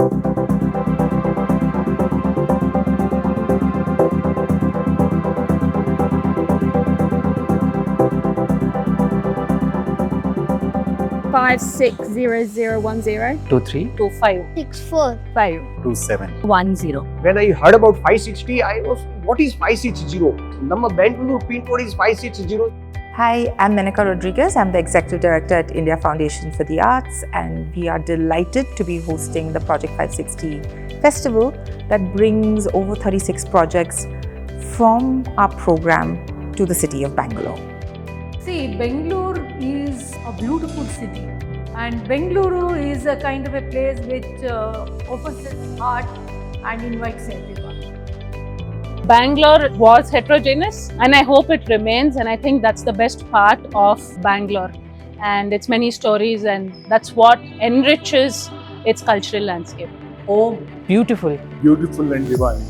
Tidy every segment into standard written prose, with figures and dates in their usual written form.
Five 60010 23 25 64 5 27 10. When I heard about 560, I was, what is 560? Namma Bangalore pincode is 560. Hi, I'm Menaka Rodriguez. I'm the Executive Director at India Foundation for the Arts, and we are delighted to be hosting the Project 560 Festival that brings over 36 projects from our program to the city of Bangalore. See, Bangalore is a beautiful city, and Bangalore is a kind of a place which offers its art and invites everyone. Bangalore was heterogeneous, and I hope it remains, and I think that's the best part of Bangalore and its many stories, and that's what enriches its cultural landscape. Oh, beautiful. Beautiful and divine.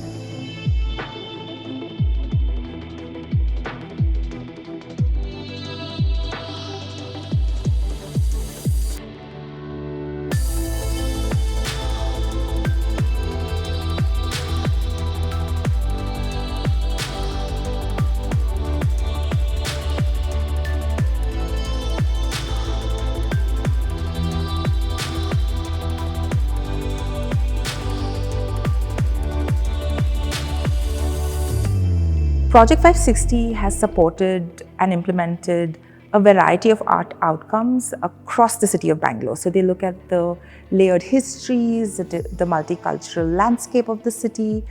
Project 560 has supported and implemented a variety of art outcomes across the city of Bangalore. So they look at the layered histories, the multicultural landscape of the city,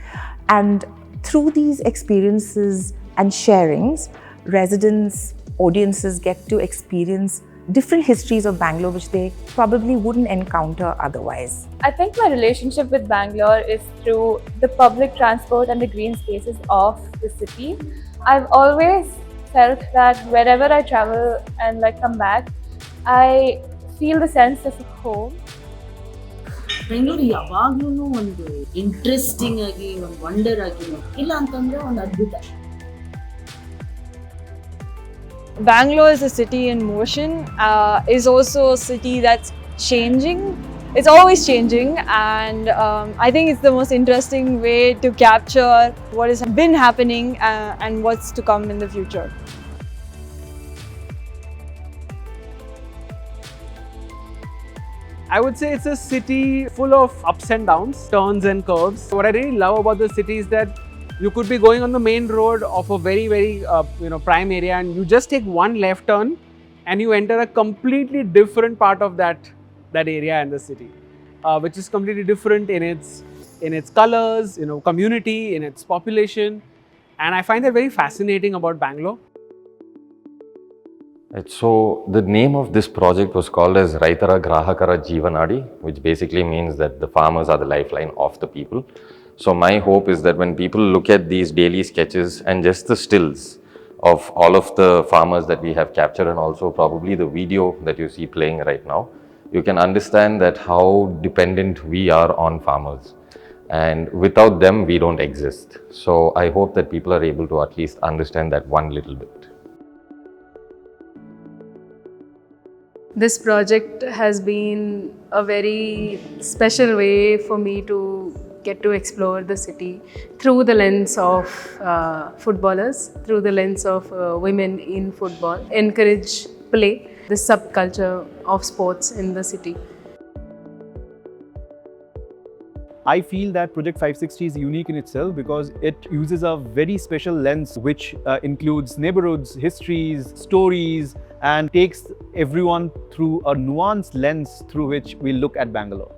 and through these experiences and sharings, residents, audiences get to experience different histories of Bangalore which they probably wouldn't encounter otherwise. I think my relationship with Bangalore is through the public transport and the green spaces of the city. I've always felt that wherever I travel and come back, I feel the sense of home. Bengaluru ಯಾವಾಗ್ಲೂ ಒಂದು interesting ಆಗಿ ಒಂದು wonder ಆಗಿ ಇಲ್ಲ ಅಂತಂದ್ರೆ ಒಂದು ಅದ್ಭುತ. Bangalore is a city in motion, is also a city that's changing. It's always changing, and I think it's the most interesting way to capture what has been happening and what's to come in the future. I would say it's a city full of ups and downs, turns and curves. What I really love about the city is that you could be going on the main road of a very, very prime area, and you just take one left turn and you enter a completely different part of that area and the city, which is completely different in its colors, community, in its population, and I find that very fascinating about Bangalore. So the name of this project was called as Raitara Grahakara Jeevanadi, which basically means that the farmers are the lifeline of the people. So my hope is that when people look at these daily sketches and just the stills of all of the farmers that we have captured, and also probably the video that you see playing right now, you can understand that how dependent we are on farmers, and without them we don't exist. So I hope that people are able to at least understand that one little bit. This project has been a very special way for me to get to explore the city through the lens of footballers, through the lens of women in football, encourage play, the subculture of sports in the city. I feel that Project 560 is unique in itself because it uses a very special lens which includes neighbourhoods, histories, stories, and takes everyone through a nuanced lens through which we look at Bangalore.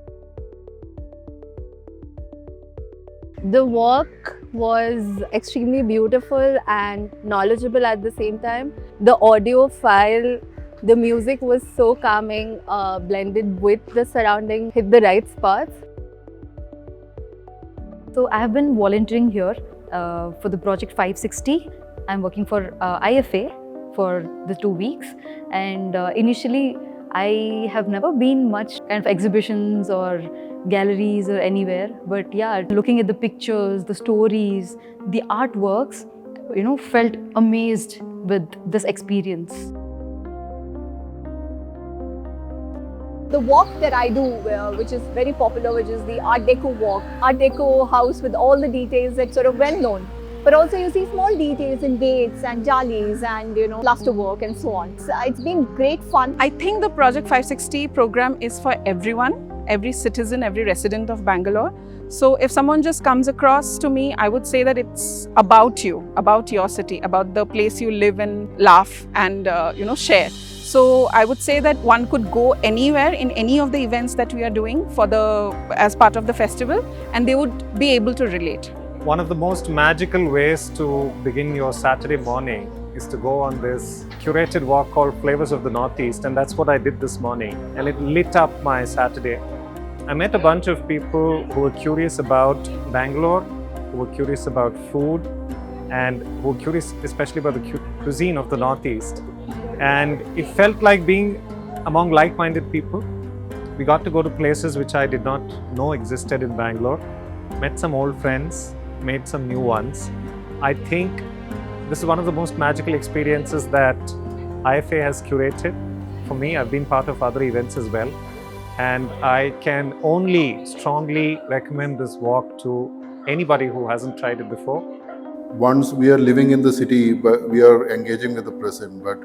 The work was extremely beautiful and knowledgeable at the same time. The audio file, the music was so calming, blended with the surrounding, hit the right spots. So I have been volunteering here for the Project 560. I'm working for IFA for the 2 weeks, and initially I have never been much kind of exhibitions or galleries or anywhere, but yeah, looking at the pictures, the stories, the artworks, felt amazed with this experience. The walk that I do, which is very popular, which is the Art Deco walk, Art Deco house with all the details that's sort of well known. But also you see small details in gates and jalis and plaster work and so on. So it's been great fun. I think the Project 560 program is for everyone, every citizen, every resident of Bangalore. So if someone just comes across to me, I would say that it's about you, about your city, about the place you live and laugh and share. So I would say that one could go anywhere in any of the events that we are doing as part of the festival, and they would be able to relate. One of the most magical ways to begin your Saturday morning is to go on this curated walk called Flavors of the Northeast, and that's what I did this morning, and it lit up my Saturday. I met a bunch of people who were curious about Bangalore, who were curious about food, and who were curious especially about the cuisine of the Northeast. And it felt like being among like-minded people. We got to go to places which I did not know existed in Bangalore, met some old friends, made some new ones. I think this is one of the most magical experiences that IFA has curated. For me, I've been part of other events as well, and I can only strongly recommend this walk to anybody who hasn't tried it before. Once we are living in the city, but we are engaging with the present, but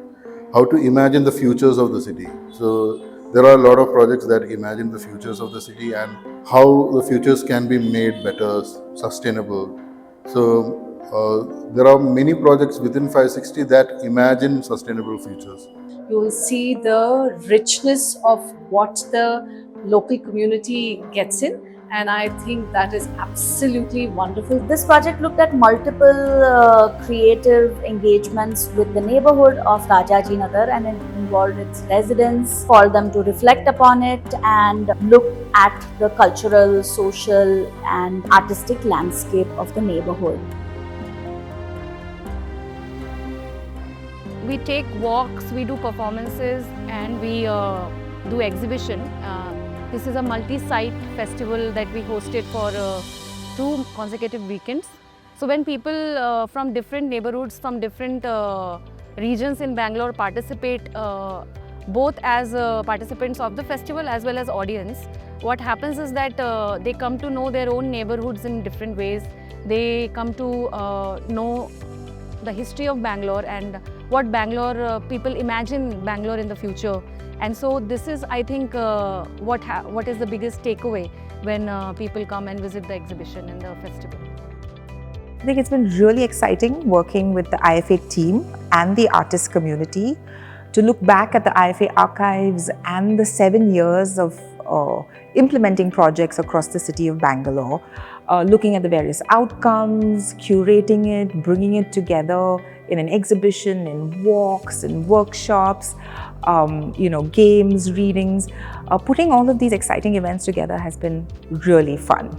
how to imagine the futures of the city. So there are a lot of projects that imagine the futures of the city and how the futures can be made better, sustainable. So there are many projects within 560 that imagine sustainable futures. You will see the richness of what the local community gets in, and I think that is absolutely wonderful. This project looked at multiple creative engagements with the neighbourhood of Rajaji Nagar, and it involved its residents for them to reflect upon it and look at the cultural, social and artistic landscape of the neighbourhood. We take walks, we do performances, and we do exhibition. This is a multi-site festival that we hosted for 2 consecutive weekends. So when people from different neighborhoods, from different regions in Bangalore participate, both as participants of the festival as well as audience, what happens is that they come to know their own neighborhoods in different ways. They come to know the history of Bangalore and what Bangalore people imagine Bangalore in the future. And so this is, I think, what is the biggest takeaway when people come and visit the exhibition and the festival. I think it's been really exciting working with the IFA team and the artist community to look back at the IFA archives and the 7 years of implementing projects across the city of Bangalore, looking at the various outcomes, curating it, bringing it together in an exhibition, in walks, in workshops, games, readings. Putting all of these exciting events together has been really fun.